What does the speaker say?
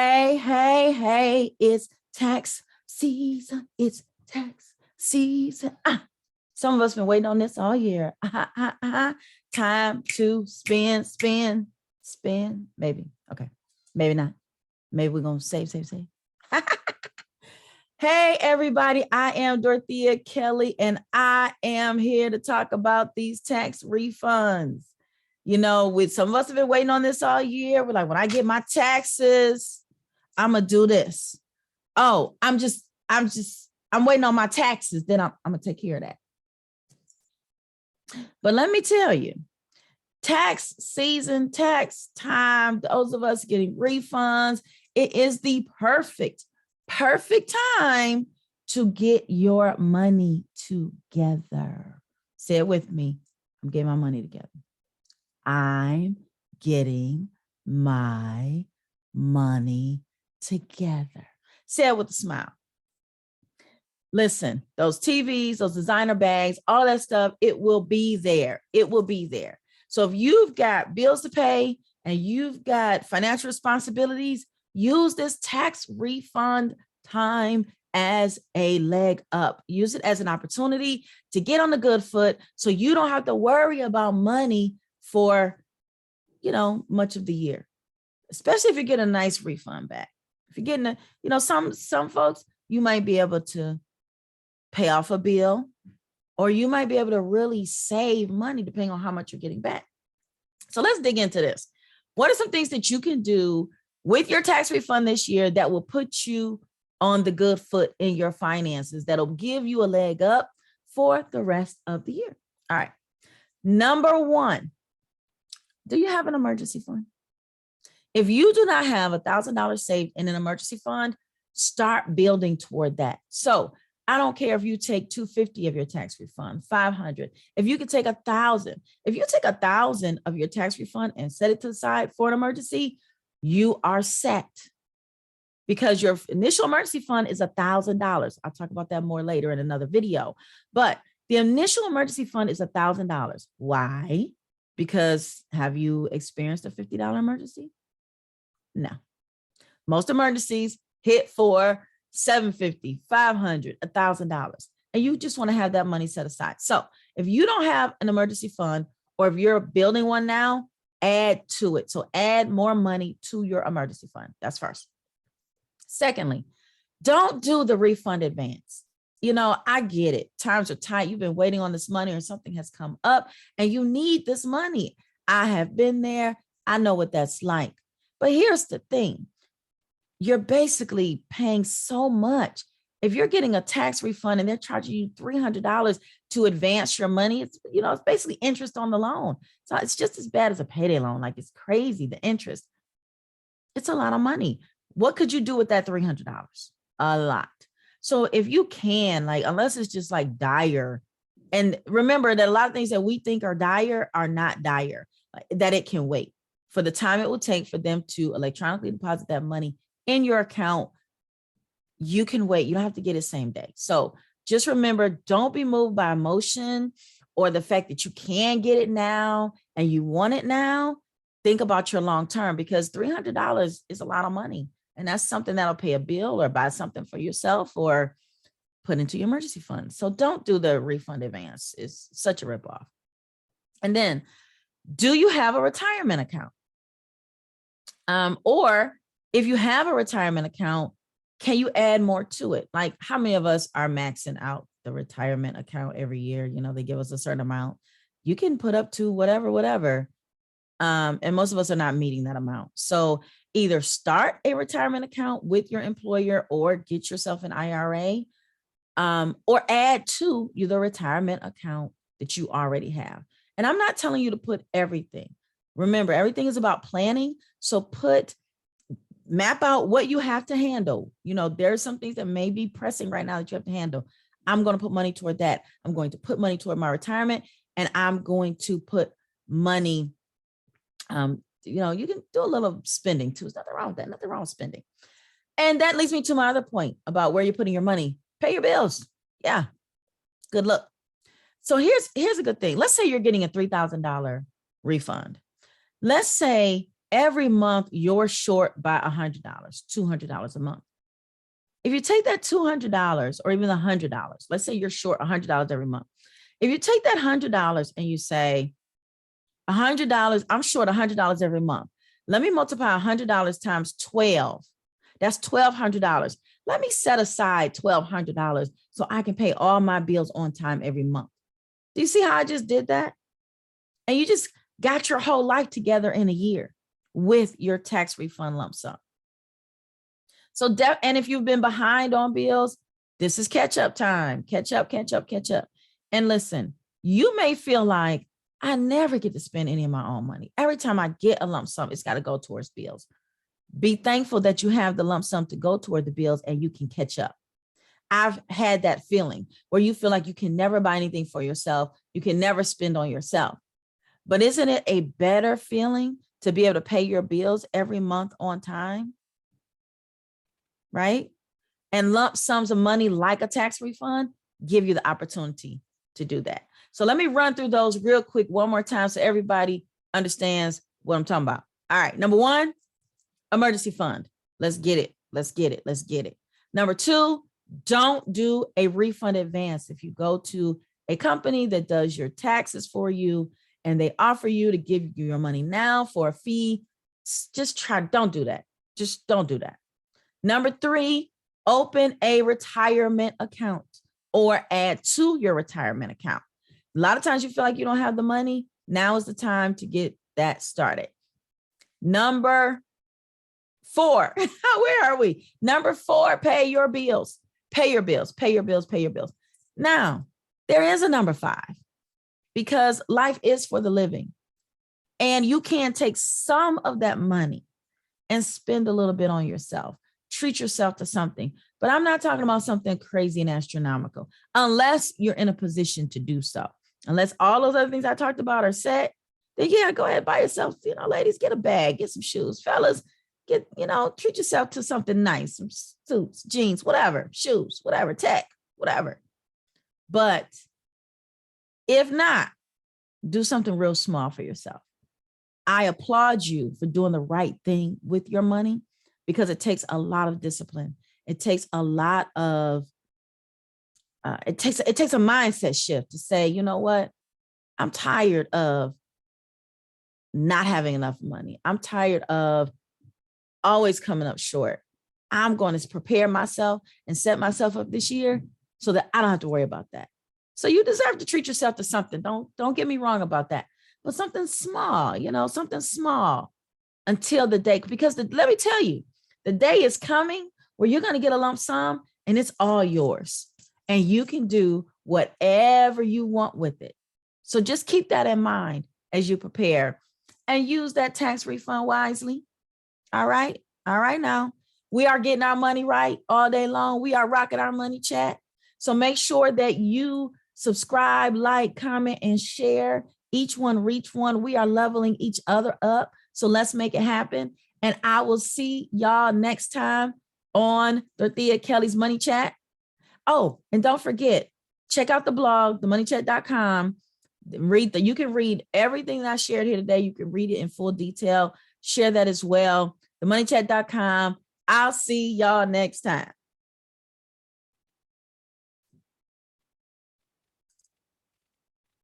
Hey, it's tax season. It's tax season. Some of us been waiting on this all year. Time to spend. Maybe. Okay. Maybe not. Maybe we're going to save. Hey, everybody. I am Dorethia Kelly, and I am here to talk about these tax refunds. You know, with some of us have been waiting on this all year. We're like, when I get my taxes, I'm gonna do this. Oh, I'm waiting on my taxes. Then I'm gonna take care of that. But let me tell you, tax season, tax time, those of us getting refunds, it is the perfect time to get your money together. Say it with me. I'm getting my money together. I'm getting my money together. Say it with a smile. Listen, those TVs, those designer bags, all that stuff, it will be there. It will be there. So if you've got bills to pay and you've got financial responsibilities, use this tax refund time as a leg up. Use it as an opportunity to get on the good foot so you don't have to worry about money for, much of the year, especially if you get a nice refund back. If you're getting some folks, you might be able to pay off a bill, or you might be able to really save money depending on how much you're getting back. So let's dig into this. What are some things that you can do with your tax refund this year that will put you on the good foot in your finances, that'll give you a leg up for the rest of the year? All right. Number one, do you have an emergency fund? If you do not have $1,000 saved in an emergency fund, start building toward that. So I don't care if you take $250 of your tax refund, $500. If you could take $1,000, if you take $1,000 of your tax refund and set it to the side for an emergency, you are set, because your initial emergency fund is $1,000. I'll talk about that more later in another video, but the initial emergency fund is $1,000. Why? Because have you experienced a $50 emergency? No. Most emergencies hit for $750, $500, $1,000, and you just want to have that money set aside. So if you don't have an emergency fund, or if you're building one now, add to it. So add more money to your emergency fund. That's first. Secondly, don't do the refund advance. I get it. Times are tight. You've been waiting on this money, or something has come up and you need this money. I have been there. I know what that's like. But here's the thing. You're basically paying so much. If you're getting a tax refund and they're charging you $300 to advance your money, it's basically interest on the loan. So it's just as bad as a payday loan. Like, it's crazy, the interest. It's a lot of money. What could you do with that $300? A lot. So if you can, unless it's just like dire, and remember that a lot of things that we think are dire are not dire, that it can wait for the time it will take for them to electronically deposit that money in your account. You can wait. You don't have to get it same day. So just remember, don't be moved by emotion or the fact that you can get it now and you want it now. Think about your long term, because $300 is a lot of money. And that's something that'll pay a bill or buy something for yourself or put into your emergency fund. So don't do the refund advance. It's such a ripoff. And then, do you have a retirement account? Or if you have a retirement account, can you add more to it? Like, how many of us are maxing out the retirement account every year? They give us a certain amount. You can put up to whatever. And most of us are not meeting that amount. So either start a retirement account with your employer or get yourself an IRA, or add to the retirement account that you already have. And I'm not telling you to put everything. Remember, everything is about planning. So map out what you have to handle. There's some things that may be pressing right now that you have to handle. I'm going to put money toward that. I'm going to put money toward my retirement, and I'm going to put money. You can do a little spending too. There's nothing wrong with that. Nothing wrong with spending. And that leads me to my other point about where you're putting your money. Pay your bills. Yeah. Good luck. So here's a good thing. Let's say you're getting a $3,000 refund. Let's say every month you're short by $100, $200 a month. If you take that $200 or even $100, let's say you're short $100 every month. If you take that $100 and you say, $100, I'm short $100 every month. Let me multiply $100 times 12. That's $1,200. Let me set aside $1,200 so I can pay all my bills on time every month. Do you see how I just did that? And you just got your whole life together in a year with your tax refund lump sum. So, and if you've been behind on bills, this is catch up time. Catch up, catch up, catch up. And listen, you may feel like I never get to spend any of my own money. Every time I get a lump sum, it's got to go towards bills. Be thankful that you have the lump sum to go toward the bills and you can catch up. I've had that feeling where you feel like you can never buy anything for yourself. You can never spend on yourself. But isn't it a better feeling to be able to pay your bills every month on time? Right? And lump sums of money like a tax refund give you the opportunity to do that. So let me run through those real quick one more time so everybody understands what I'm talking about. All right. Number one, emergency fund. Let's get it. Let's get it. Let's get it. Number two, don't do a refund advance. If you go to a company that does your taxes for you and they offer you to give you your money now for a fee, just don't do that. Just don't do that. Number three, open a retirement account or add to your retirement account. A lot of times you feel like you don't have the money. Now is the time to get that started. Number four, where are we? Number four, pay your bills. Pay your bills, pay your bills, pay your bills. Now, there is a number five because life is for the living. And you can take some of that money and spend a little bit on yourself. Treat yourself to something. But I'm not talking about something crazy and astronomical, unless you're in a position to do so. Unless all those other things I talked about are set, then yeah, go ahead, buy yourself, ladies, get a bag, get some shoes. Fellas, treat yourself to something nice, some suits, jeans, whatever, shoes, whatever, tech, whatever. But if not, do something real small for yourself. I applaud you for doing the right thing with your money because it takes a lot of discipline. It takes a lot of, it takes a mindset shift to say, you know what? I'm tired of not having enough money. I'm tired of always coming up short. I'm going to prepare myself and set myself up this year so that I don't have to worry about that. So you deserve to treat yourself to something. Don't get me wrong about that, but something small, something small until the day, because let me tell you, the day is coming where you're going to get a lump sum and it's all yours and you can do whatever you want with it. So just keep that in mind as you prepare and use that tax refund wisely. All right. All right. Now we are getting our money right all day long. We are rocking our money chat. So make sure that you subscribe, like, comment, and share. Each one reach one. We are leveling each other up. So let's make it happen. And I will see y'all next time on Dorethia Kelly's Money Chat. Oh, and don't forget, check out the blog, themoneychat.com. You can read everything that I shared here today. You can read it in full detail. Share that as well. Themoneychat.com. I'll see y'all next time.